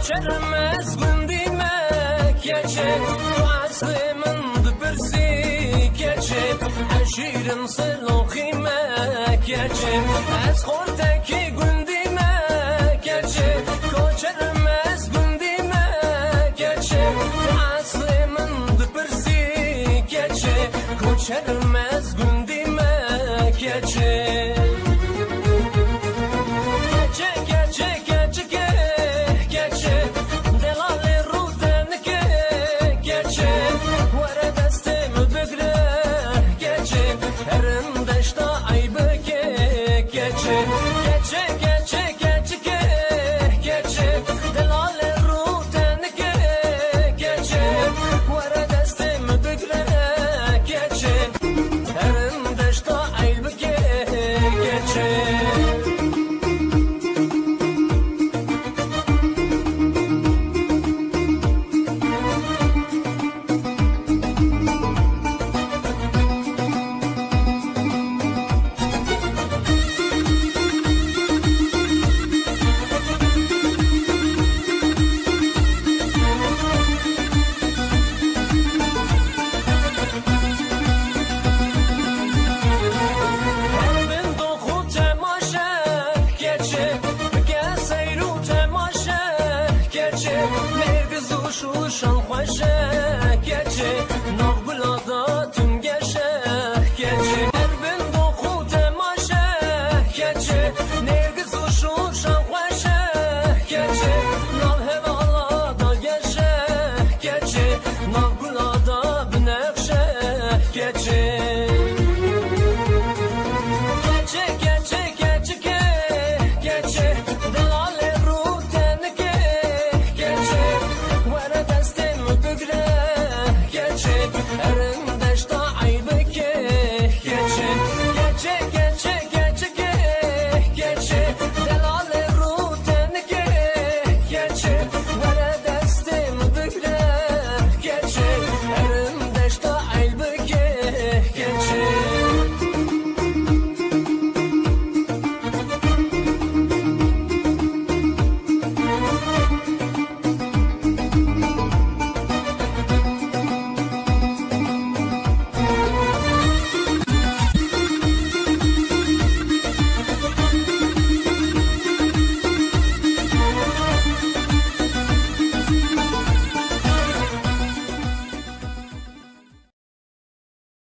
Çermez gündime keçe Aslimin dipirsi keçe Eşirin sılohime keçe Ez korteki gündime keçe Koçermez gündime keçe Aslimin dipirsi keçe Koçermez gündime keçe شوشان خوشه کچه نقبلا داتون گشه کچه هر بند و خود ماشه کچه نرگز و شوشان خوشه کچه نال هوالا دا گشه کچه نقبلا دا بنفشه کچه